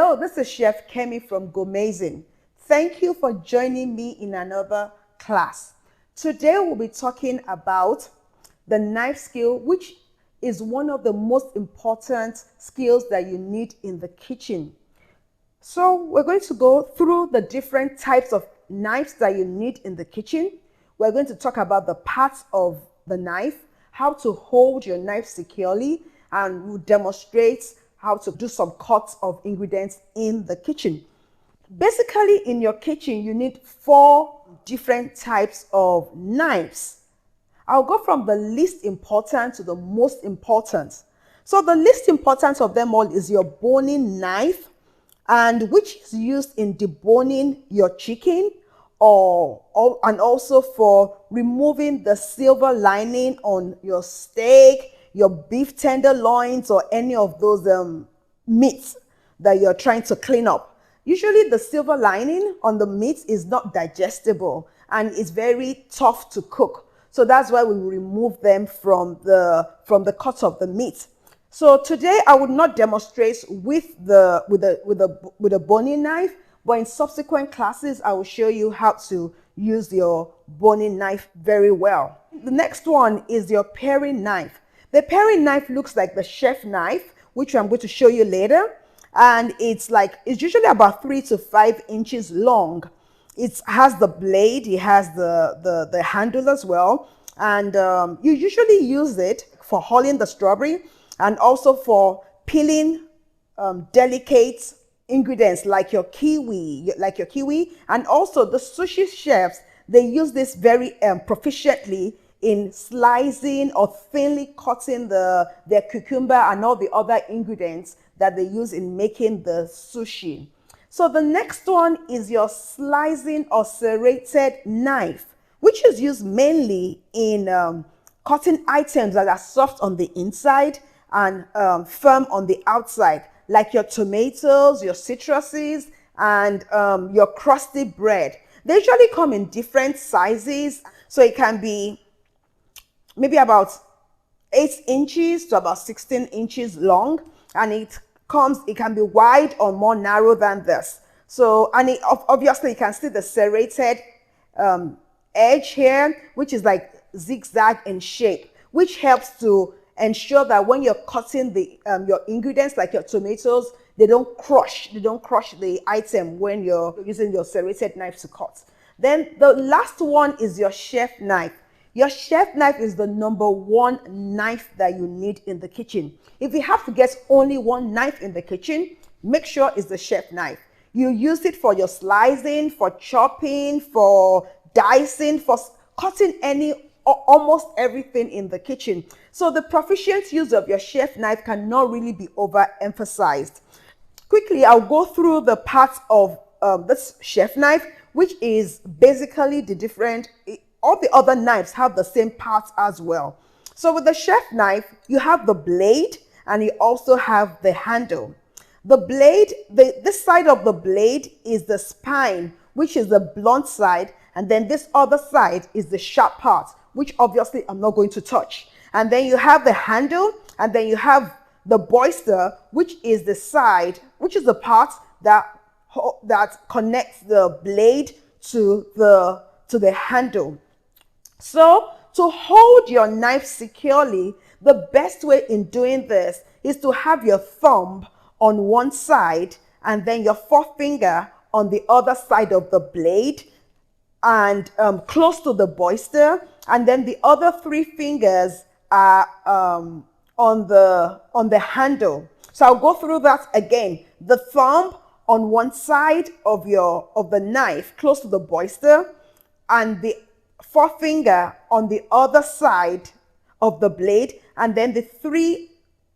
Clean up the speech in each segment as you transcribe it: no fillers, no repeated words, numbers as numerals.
Hello, this is Chef Kemi from Gomazin. Thank you for joining me in another class. Today we'll be talking about the knife skill, which is one of the most important skills that you need in the kitchen. So we're going to go through the different types of knives that you need in the kitchen. We're going to talk about the parts of the knife, how to hold your knife securely, and we'll demonstrate how to do some cuts of ingredients in the kitchen. Basically, in your kitchen, you need 4 different types of knives. I'll go from the least important to the most important. So the least important of them all is your boning knife, and which is used in deboning your chicken and also for removing the silver lining on your steak, your beef tenderloins, or any of those meats that you're trying to clean up. Usually the silver lining on the meat is not digestible and it's very tough to cook. So that's why we remove them from the cut of the meat. So today I would not demonstrate with a boning knife, but in subsequent classes I will show you how to use your boning knife very well. The next one is your paring knife. The paring knife looks like the chef knife, which I'm going to show you later, and it's usually about 3 to 5 inches long. It has the blade, it has the handle as well, and you usually use it for hulling the strawberry and also for peeling delicate ingredients like your kiwi, and also the sushi chefs, they use this very proficiently in slicing or thinly cutting their cucumber and all the other ingredients that they use in making the sushi. So the next one is your slicing or serrated knife, which is used mainly in cutting items that are soft on the inside and firm on the outside, like your tomatoes, your citruses, and your crusty bread. They usually come in different sizes, so it can be maybe about 8 inches to about 16 inches long, and it can be wide or more narrow than this. So, and obviously you can see the serrated edge here, which is like zigzag in shape, which helps to ensure that when you're cutting your ingredients like your tomatoes, they don't crush the item when you're using your serrated knife to cut. Then the last one is your chef knife. Your chef knife is the #1 knife that you need in the kitchen. If you have to get only one knife in the kitchen, make sure it's the chef knife. You use it for your slicing, for chopping, for dicing, for cutting almost everything in the kitchen. So the proficient use of your chef knife cannot really be overemphasized. Quickly, I'll go through the parts of this chef knife, which is basically all the other knives have the same parts as well. So with the chef knife, you have the blade and you also have the handle. The blade, this side of the blade is the spine, which is the blunt side, and then this other side is the sharp part, which obviously I'm not going to touch. And then you have the handle, and then you have the bolster, which is the side, which is the part that connects the blade to the handle. So to hold your knife securely, the best way in doing this is to have your thumb on one side and then your forefinger on the other side of the blade and close to the bolster, and then the other 3 fingers are on the handle. So I'll go through that again. The thumb on one side of the knife close to the bolster, and the forefinger on the other side of the blade, and then the 3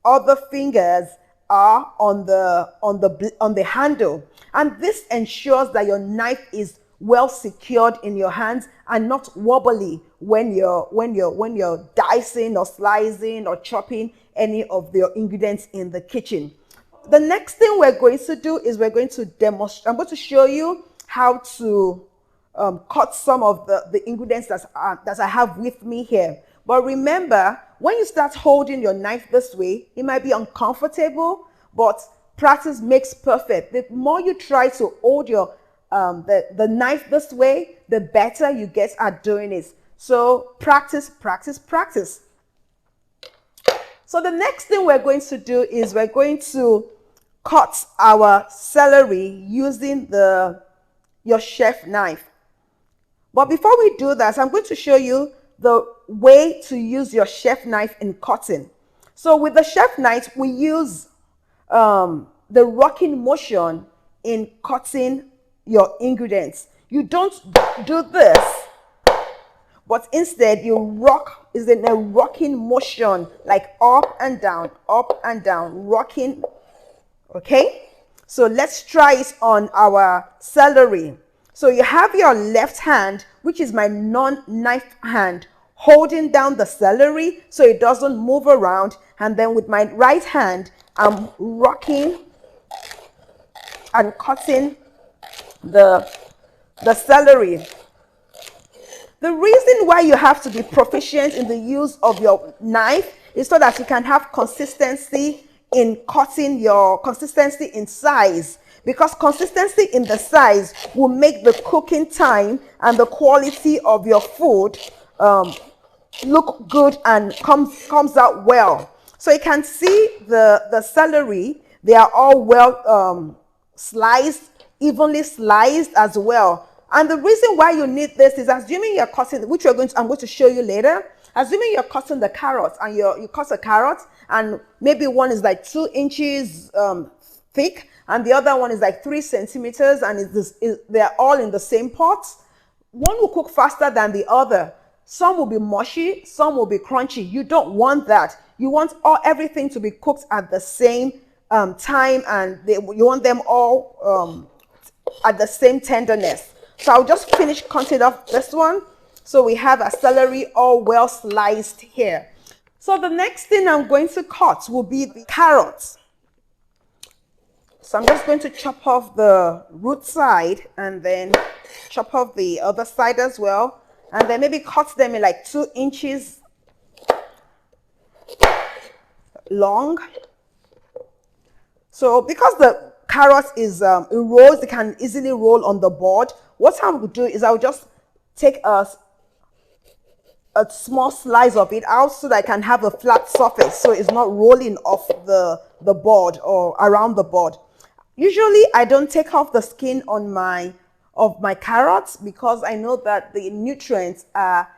other fingers are on the handle. And this ensures that your knife is well secured in your hands and not wobbly when you're dicing or slicing or chopping any of your ingredients in the kitchen. The next thing we're going to do is we're going to demonstrate. I'm going to show you how to cut some of the ingredients that I have with me here. But remember, when you start holding your knife this way, it might be uncomfortable, but practice makes perfect. The more you try to hold your the knife this way, the better you get at doing it. So practice, practice, practice. So the next thing we're going to do is we're going to cut our celery using your chef knife. But before we do that, I'm going to show you the way to use your chef knife in cutting. So with the chef knife, we use the rocking motion in cutting your ingredients. You don't do this, but instead you rock, is in a rocking motion, like up and down, rocking. Okay, so let's try it on our celery. So you have your left hand, which is my non-knife hand, holding down the celery so it doesn't move around, and then with my right hand I'm rocking and cutting the celery. The reason why you have to be proficient in the use of your knife is so that you can have consistency in cutting, your consistency in size, because consistency in the size will make the cooking time and the quality of your food look good and comes out well. So you can see the celery, they are all well sliced, evenly sliced as well. And the reason why you need this is, assuming you're cutting, which I'm going to show you later, assuming you're cutting the carrots and you cut a carrot and maybe one is like 2 inches thick and the other one is like 3 centimeters, and they're all in the same pot, one will cook faster than the other. Some will be mushy, some will be crunchy. You don't want that. You want everything to be cooked at the same time, and you want them all at the same tenderness. So I'll just finish cutting off this one. So we have a celery all well sliced here. So the next thing I'm going to cut will be the carrots. So I'm just going to chop off the root side and then chop off the other side as well. And then maybe cut them in like 2 inches long. So because the carrot is it rolls, it can easily roll on the board. What I will do is I'll just take a small slice of it out so that I can have a flat surface, so it's not rolling off the board or around the board. Usually I don't take off the skin of my carrots because I know that the nutrients are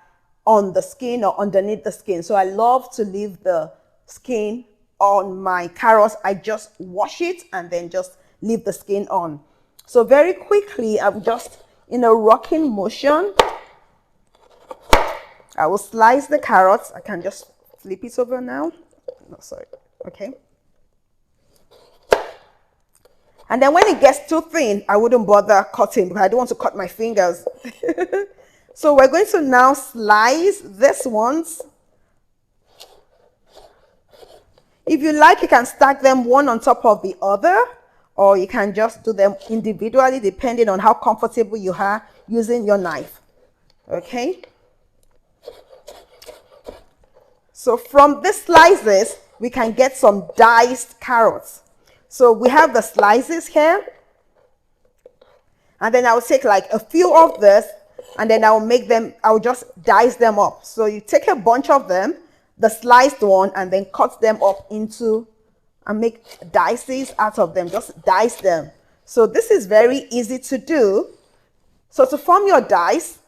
on the skin or underneath the skin. So I love to leave the skin on my carrots. I just wash it and then just leave the skin on. So very quickly, I'm just in a rocking motion. I will slice the carrots. I can just flip it over now. No, sorry. Okay. And then when it gets too thin, I wouldn't bother cutting because I don't want to cut my fingers. So we're going to now slice these ones. If you like, you can stack them one on top of the other, or you can just do them individually depending on how comfortable you are using your knife. Okay. So from these slices, we can get some diced carrots. So we have the slices here. And then I'll take like a few of this and then I'll just dice them up. So you take a bunch of them, the sliced one, and then cut them up into and make dices out of them. Just dice them. So this is very easy to do. So to form your diced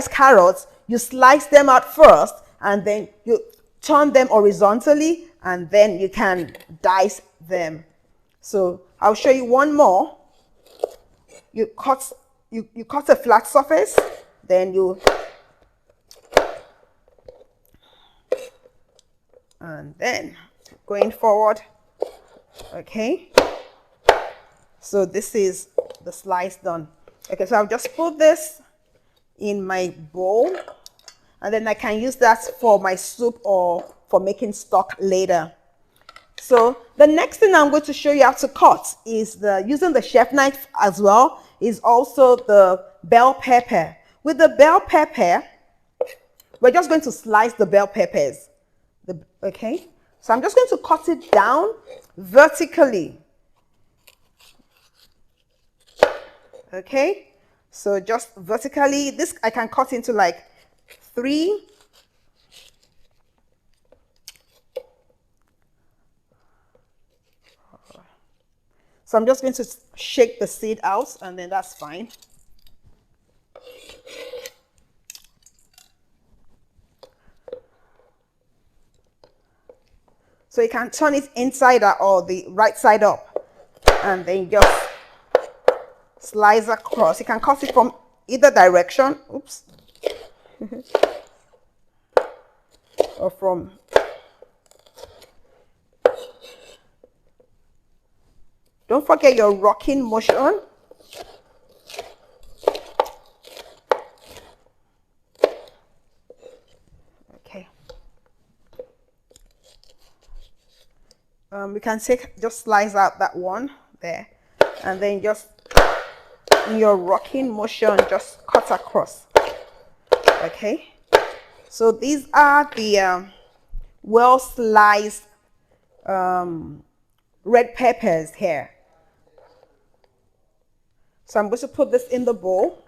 carrots, you slice them out first and then you turn them horizontally and then you can dice them. So I'll show you one more. You cut a flat surface, then and then going forward. Okay. So this is the slice done. Okay, so I'll just put this in my bowl and then I can use that for my soup or for making stock later. So the next thing I'm going to show you how to cut is using the chef knife as well, is also the bell pepper. With the bell pepper, we're just going to slice the bell peppers. Okay, so I'm just going to cut it down vertically. Okay, so just vertically, this I can cut into like 3. So I'm just going to shake the seed out, and then that's fine. So you can turn it inside out or the right side up, and then just slice across. You can cut it from either direction. Oops. Or from don't forget your rocking motion. Okay. We can just slice out that one there, and then just in your rocking motion, just cut across. Okay. So these are the well sliced red peppers here. So I'm going to put this in the bowl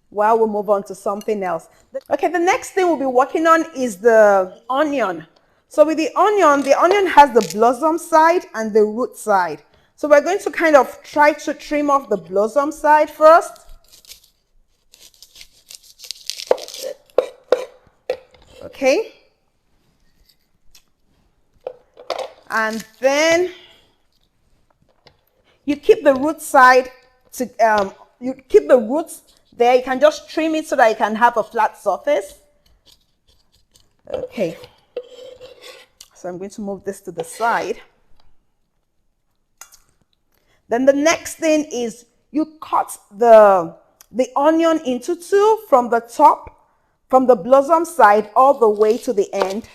while we move on to something else. Okay, the next thing we'll be working on is the onion. So with the onion has the blossom side and the root side. So we're going to kind of try to trim off the blossom side first. Okay. And then you keep the root side to, you keep the roots there. You can just trim it so that you can have a flat surface. Okay. So I'm going to move this to the side. Then the next thing is you cut the onion into 2 from the top, from the blossom side all the way to the end,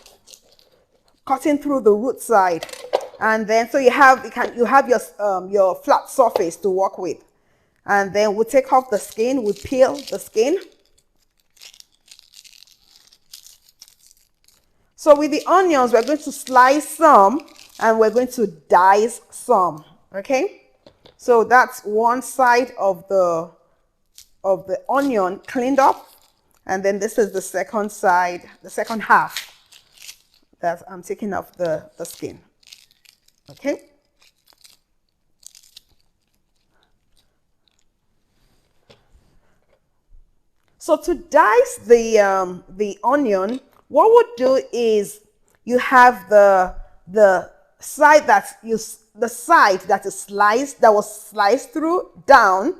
cutting through the root side. And then so you have your flat surface to work with. And then we'll take off the skin, we'll peel the skin. So with the onions, we're going to slice some and we're going to dice some. Okay? So that's one side of the onion cleaned up, and then this is the second side, the second half that I'm taking off the skin. Okay. So to dice the onion, what we'll do is you have the side that is sliced, that was sliced through down,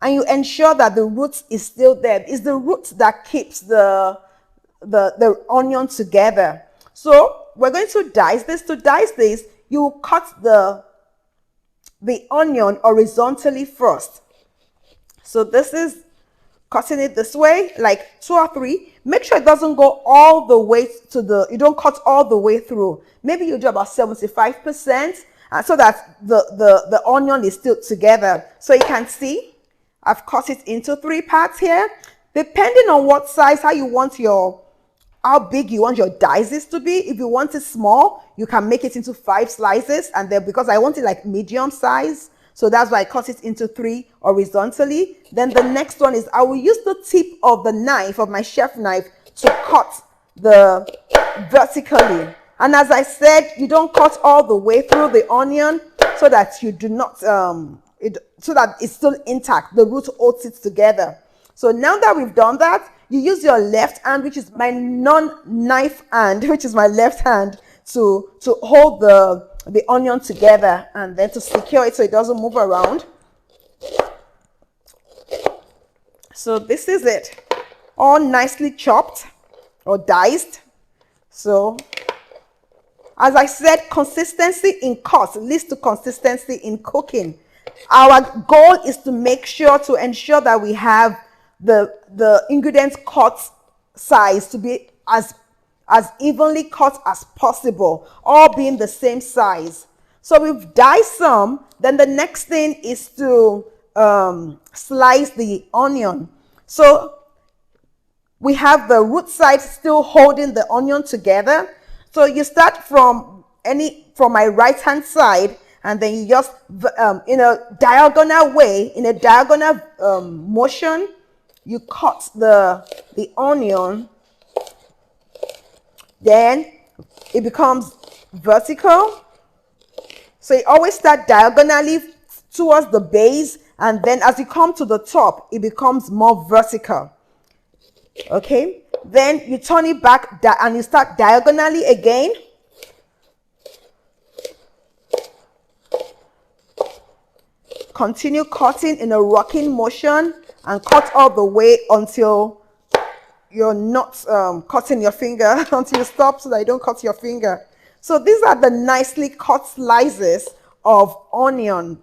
and you ensure that the root is still there. It's the root that keeps the onion together. So we're going to dice this. To dice this, you cut the onion horizontally first. So this is cutting it this way, like 2 or 3. Make sure it doesn't go all the way to you don't cut all the way through. Maybe you do about 75%, so that the onion is still together. So you can see I've cut it into 3 parts here. Depending on what size, how big you want your dices to be. If you want it small, you can make it into 5 slices. And then because I want it like medium size, so that's why I cut it into 3 horizontally. Then the next one is I will use the tip of the knife, of my chef knife, to cut the vertically. And as I said, you don't cut all the way through the onion so that you do not, so that it's still intact. The root holds it together. So now that we've done that, you use your left hand, which is my non-knife hand, which is my left hand, to hold the onion together, and then to secure it so it doesn't move around. So this is it, all nicely chopped or diced. So as I said, consistency in cut leads to consistency in cooking. Our goal is to ensure that we have the ingredients cut size to be as evenly cut as possible, all being the same size. So we've diced some. Then the next thing is to slice the onion. So we have the root side still holding the onion together. So you start from my right hand side, and then you just, in a diagonal way, in a diagonal motion, you cut the onion. Then it becomes vertical. So you always start diagonally towards the base, and then as you come to the top, it becomes more vertical. Okay, then you turn it back and you start diagonally again. Continue cutting in a rocking motion and cut all the way until you're not cutting your finger, until you stop so that you don't cut your finger. So these are the nicely cut slices of onion.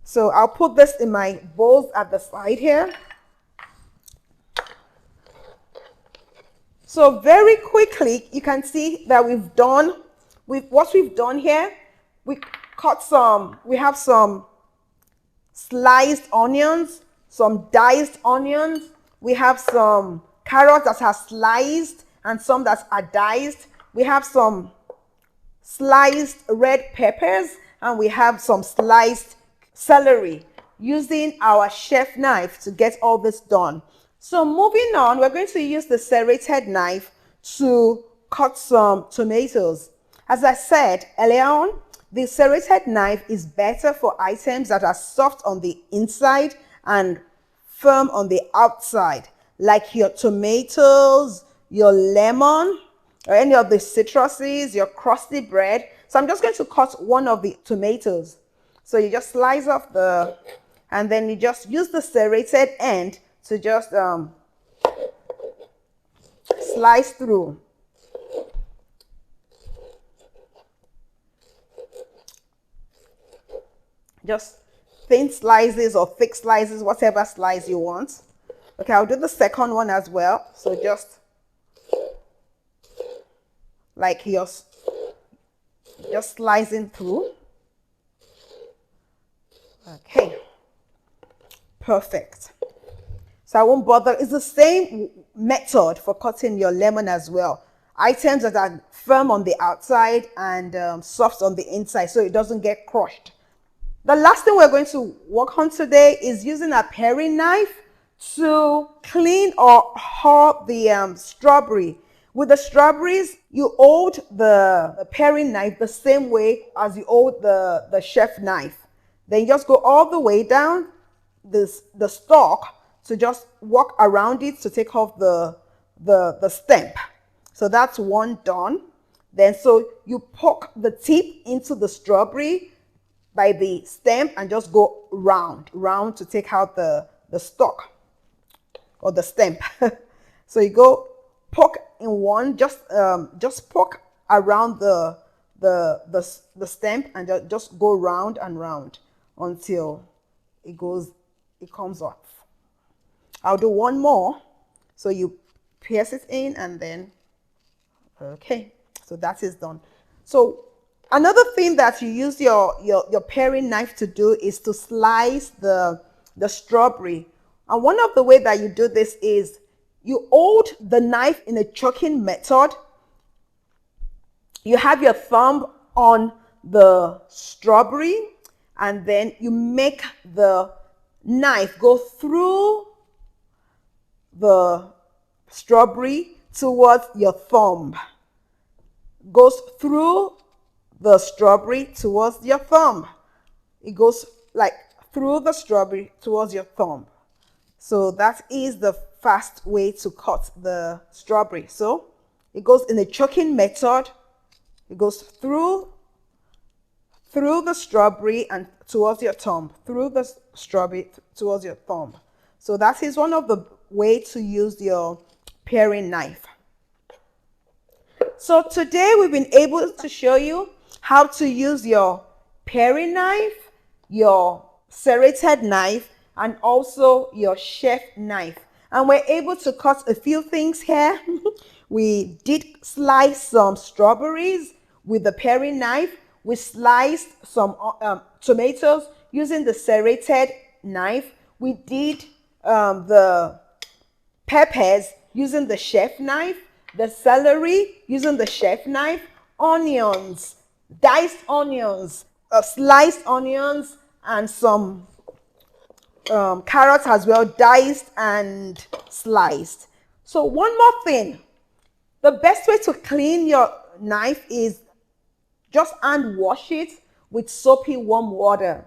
So I'll put this in my bowls at the side here. So very quickly, you can see that what we've done here. We have some sliced onions, some diced onions. We have some carrots that are sliced and some that are diced. We have some sliced red peppers, and we have some sliced celery, using our chef knife to get all this done. So moving on, we're going to use the serrated knife to cut some tomatoes. As I said earlier on, the serrated knife is better for items that are soft on the inside and firm on the outside, like your tomatoes, your lemon, or any of the citruses, your crusty bread. So I'm just going to cut one of the tomatoes. So you just slice off and then you just use the serrated end to just slice through. Just thin slices or thick slices, whatever slice you want. Okay, I'll do the second one as well. So just like you're just slicing through. Okay, perfect. So I won't bother. It's the same method for cutting your lemon as well. Items that are firm on the outside and soft on the inside, so it doesn't get crushed. The last thing we're going to work on today is using a paring knife to clean or hull the strawberry. With the strawberries, you hold the paring knife the same way as you hold the chef knife. Then you just go all the way down the stalk to just walk around it to take off the stem. So that's one done. Then so you poke the tip into the strawberry by the stem and just go round to take out the stalk or the stem. So you go poke in one, just poke around the stem and just go round and round until it comes off. I'll do one more. So you pierce it in and then, okay, so that is done. So another thing that you use your paring knife to do is to slice the strawberry. And one of the way that you do this is you hold the knife in a choking method. You have your thumb on the strawberry and then you make the knife go through the strawberry towards your thumb. Goes through the strawberry towards your thumb. It goes like through the strawberry towards your thumb. So that is the fast way to cut the strawberry. So it goes in a choking method. It goes through the strawberry and towards your thumb. Through the strawberry towards your thumb. So that is one of the ways to use your paring knife. So today we've been able to show you how to use your paring knife, your serrated knife, and also your chef knife. And we're able to cut a few things here. We did slice some strawberries with the paring knife. We sliced some tomatoes using the serrated knife. We did the peppers using the chef knife, the celery using the chef knife, onions, diced onions, sliced onions, and some carrots as well, diced and sliced. So one more thing, the best way to clean your knife is just hand wash it with soapy warm water.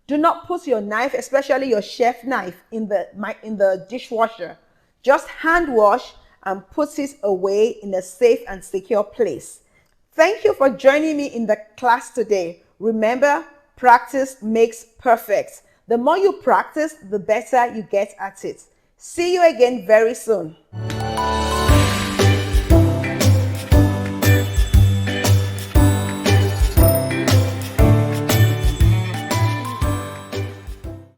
Do not put your knife, especially your chef knife, in the dishwasher. Just hand wash and put it away in a safe and secure place. Thank you for joining me in the class today. Remember, practice makes perfect. The more you practice, the better you get at it. See you again very soon.